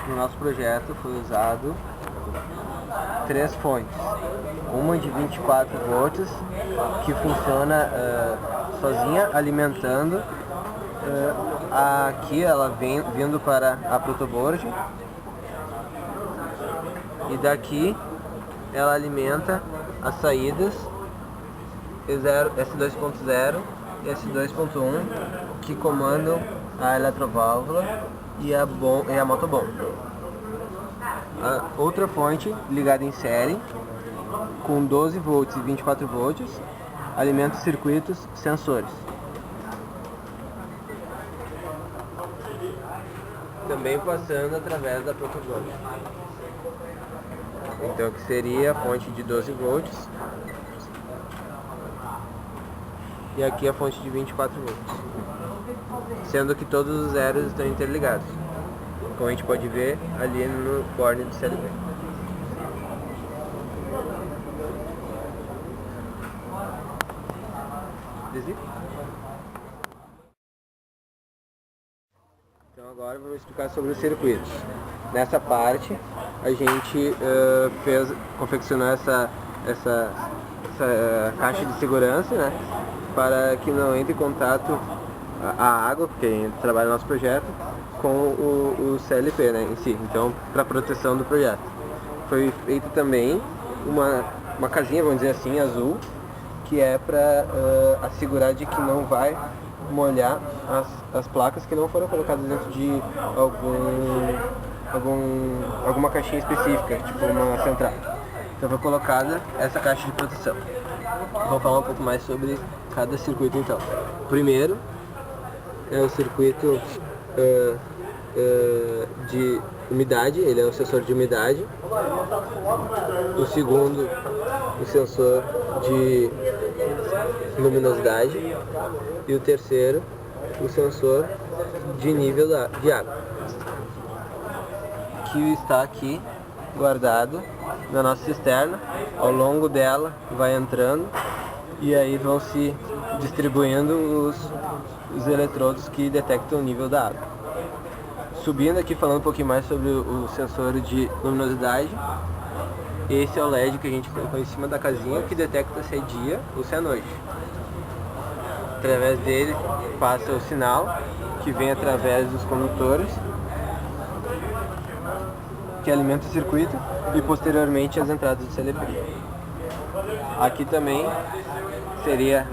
No nosso projeto foi usado 3 fontes. Uma de 24 volts que funciona sozinha, alimentando. Aqui ela vem vindo para a protoboard, e daqui ela alimenta as saídas S2.0 e S2.1, que comandam a eletroválvula e a motobomba. A outra fonte ligada em série com 12 volts e 24 volts alimenta os circuitos sensores. Também passando através da protoboard. Então, que seria a fonte de 12 volts e aqui a fonte de 24 volts, sendo que todos os zeros estão interligados, como a gente pode ver ali no board do CLP. Então agora eu vou explicar sobre os circuitos. Nessa parte a gente confeccionou essa caixa de segurança, né, para que não entre em contato a água, porque a gente trabalha no nosso projeto, com o CLP, né, em si. Então, para proteção do projeto. Foi feito também uma casinha, vamos dizer assim, azul, que é para assegurar de que não vai molhar as placas que não foram colocadas dentro de alguma caixinha específica, tipo uma central. Então foi colocada essa caixa de proteção. Vou falar um pouco mais sobre cada circuito então. O primeiro é o circuito de umidade, ele é um sensor de umidade. O segundo, o sensor de luminosidade. E o terceiro, o sensor de nível de água, que está aqui guardado na nossa cisterna. Ao longo dela vai entrando e aí vão se distribuindo os eletrodos que detectam o nível da água. Subindo aqui, falando um pouquinho mais sobre o sensor de luminosidade, esse é o LED que a gente colocou em cima da casinha, que detecta se é dia ou se é noite. Através dele passa o sinal que vem através dos condutores, que alimenta o circuito, e posteriormente as entradas do CLP. Aqui também seria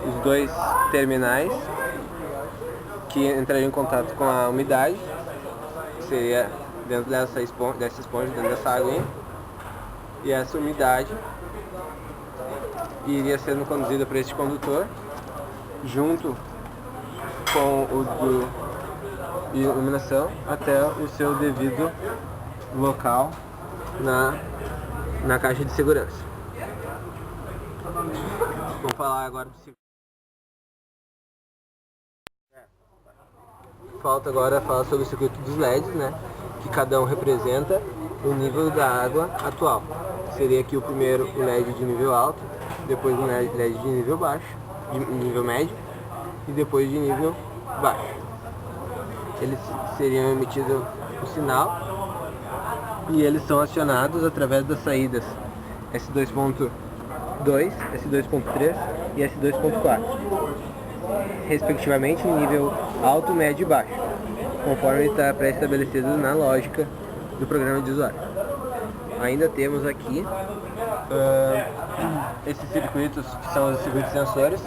os dois terminais que entrariam em contato com a umidade, que seria dentro dessa esponja, dentro dessa água, e essa umidade iria sendo conduzida para este condutor, junto com o de iluminação, até o seu devido local na caixa de segurança. Vamos falar agora do circuito. Falta agora falar sobre o circuito dos LEDs, né, que cada um representa o nível da água atual. Seria aqui o primeiro o LED de nível alto, depois o LED de nível baixo, de nível médio, e depois de nível baixo. Eles seriam emitido o sinal e eles são acionados através das saídas S2.2, S2.3 e S2.4, respectivamente em nível alto, médio e baixo, conforme está pré-estabelecido na lógica do programa de usuário. Ainda temos aqui esses circuitos, que são os circuitos sensores.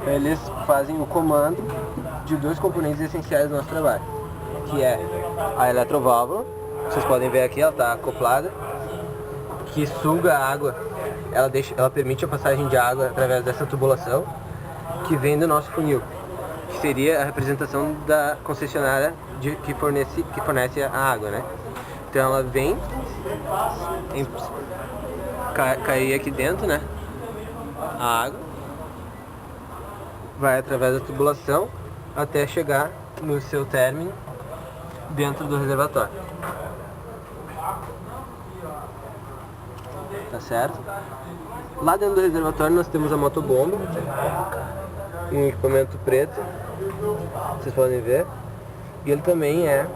Eles fazem o comando de dois componentes essenciais do nosso trabalho, que é a eletroválvula. Vocês podem ver aqui, ela está acoplada, que suga a água, ela permite a passagem de água através dessa tubulação, que vem do nosso funil, que seria a representação da concessionária que fornece a água, né? Então ela vem cair aqui dentro, né? A água vai através da tubulação até chegar no seu término dentro do reservatório. Tá certo? Lá dentro do reservatório nós temos a motobomba, um equipamento preto, vocês podem ver. E ele também é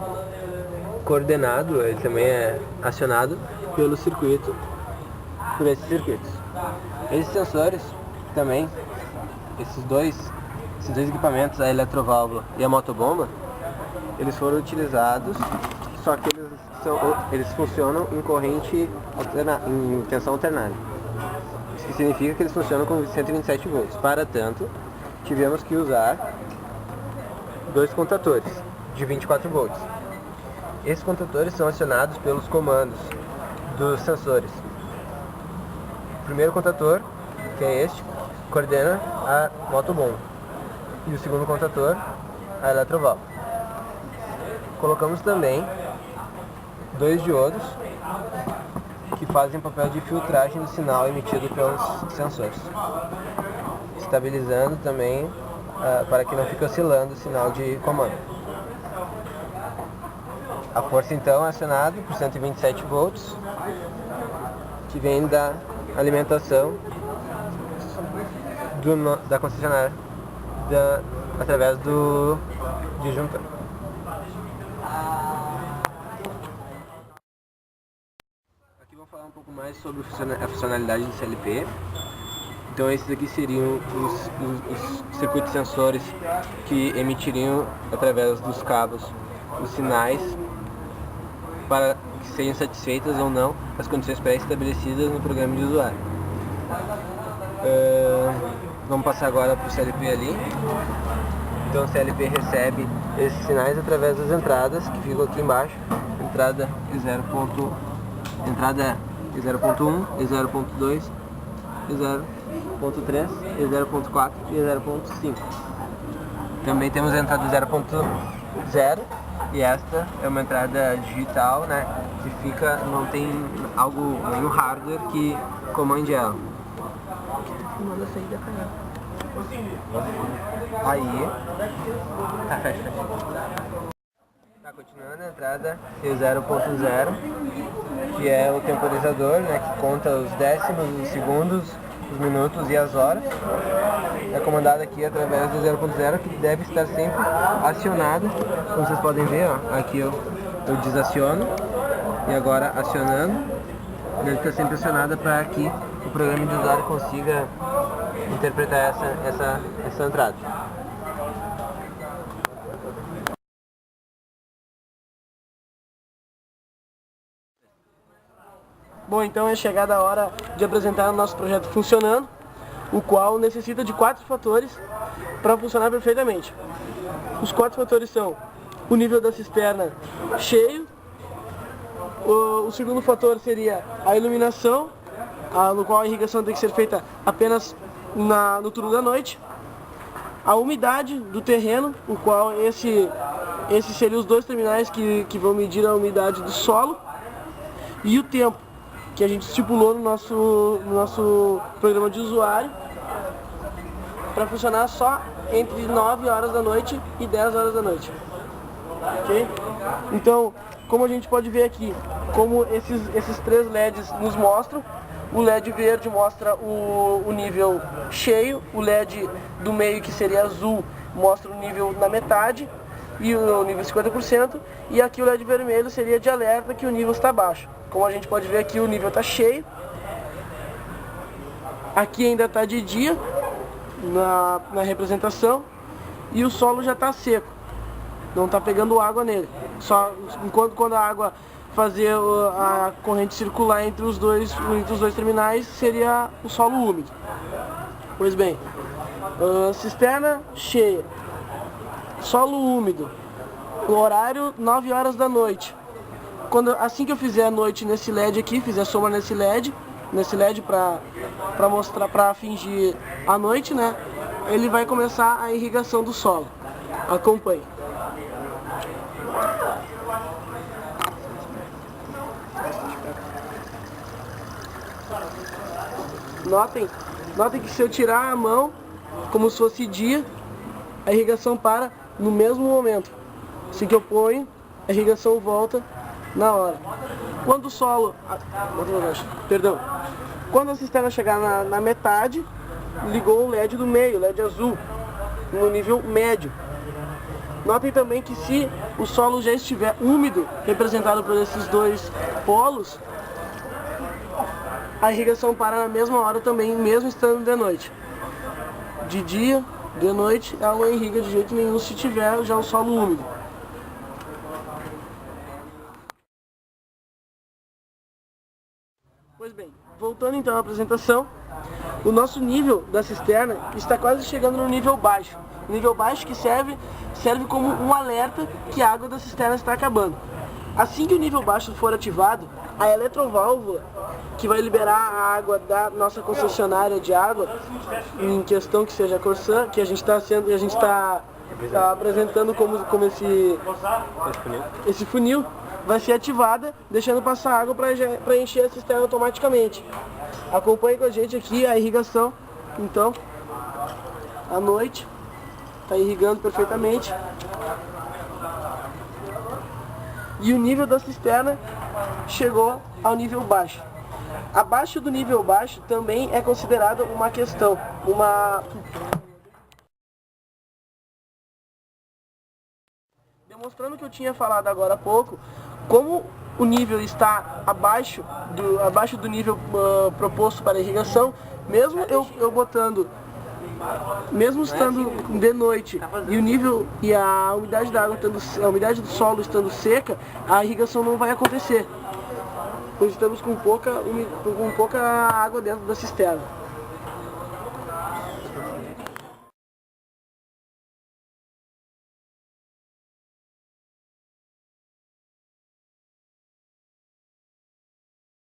coordenado, ele também é acionado pelo circuito, por esses circuitos. Esses sensores também, esses dois equipamentos, a eletroválvula e a motobomba, eles foram utilizados, só que eles funcionam em corrente em tensão alternária. Isso que significa que eles funcionam com 127 volts. Para tanto, tivemos que usar dois contatores de 24 volts. Esses contatores são acionados pelos comandos dos sensores. O primeiro contator, que é este, coordena a motobomba. E o segundo contator, a eletroválvula. Colocamos também dois diodos que fazem papel de filtragem do sinal emitido pelos sensores, estabilizando também para que não fique oscilando o sinal de comando. A força então é acionada por 127 volts, que vem da alimentação da concessionária através do disjuntor. Aqui vou falar um pouco mais sobre a funcionalidade do CLP. Então esses aqui seriam os circuitos sensores que emitiriam através dos cabos os sinais para que sejam satisfeitas ou não as condições pré-estabelecidas no programa de usuário. Vamos passar agora para o CLP ali. Então o CLP recebe esses sinais através das entradas que ficam aqui embaixo. Entrada é 0.1, e 0.2, e 0.3, e 0.4 e 0.5. Também temos a entrada 0.0 e esta é uma entrada digital, né, que não tem nenhum hardware que comande ela. Manda saída pra ela. Aí, fecha. Tá, continuando a entrada tem o 0.0, que é o temporizador, né, que conta os décimos, os segundos, os minutos e as horas. É comandado aqui através do 0.0, que deve estar sempre acionado. Como vocês podem ver, ó, aqui eu desaciono e agora acionando. Ele está sempre acionado para que o programa de usuário consiga interpretar essa entrada. Bom, então é chegada a hora de apresentar o nosso projeto funcionando, o qual necessita de 4 fatores para funcionar perfeitamente. Os 4 fatores são o nível da cisterna cheio, o segundo fator seria a iluminação, no qual a irrigação tem que ser feita apenas no turno da noite, a umidade do terreno, o qual esses seriam os 2 terminais que vão medir a umidade do solo, e o tempo que a gente estipulou no nosso programa de usuário para funcionar só entre 9 horas da noite e 10 horas da noite. Ok? Então, como a gente pode ver aqui, como esses 3 LEDs nos mostram, o LED verde mostra o nível cheio, o LED do meio, que seria azul, mostra o nível na metade, e o nível 50%, e aqui o LED vermelho seria de alerta que o nível está baixo. Como a gente pode ver aqui, o nível está cheio. Aqui ainda está de dia na representação, e o solo já está seco, não está pegando água nele. Só quando a água fazer a corrente circular entre os dois terminais, seria o solo úmido. Pois bem, cisterna cheia, solo úmido, o horário 9 horas da noite. Assim que eu fizer a noite nesse LED aqui, fizer a sombra nesse LED para mostrar, para fingir a noite, né? Ele vai começar a irrigação do solo. Acompanhe. Notem que se eu tirar a mão, como se fosse dia, a irrigação para no mesmo momento. Assim que eu ponho, a irrigação volta na hora. Quando o solo... Quando a cisterna chegar na metade, ligou o LED do meio, LED azul, no nível médio. Notem também que se o solo já estiver úmido, representado por esses dois polos, a irrigação para na mesma hora também, mesmo estando de noite. De dia, de noite, ela não irriga de jeito nenhum se tiver já o solo úmido. Pois bem, voltando então à apresentação, o nosso nível da cisterna está quase chegando no nível baixo. Nível baixo que serve como um alerta que a água da cisterna está acabando. Assim que o nível baixo for ativado, a eletroválvula, que vai liberar a água da nossa concessionária de água, em questão que seja a Corsã, que a gente está apresentando como esse funil, vai ser ativada, deixando passar água para encher a cisterna automaticamente. Acompanhe com a gente aqui a irrigação, então, à noite, está irrigando perfeitamente. E o nível da cisterna chegou ao nível baixo. Abaixo do nível baixo também é considerado uma questão, demonstrando o que eu tinha falado agora há pouco, como o nível está abaixo do nível proposto para a irrigação, mesmo eu botando, mesmo estando de noite e o nível e a umidade da água a umidade do solo estando seca, a irrigação não vai acontecer, pois estamos com pouca água dentro da cisterna.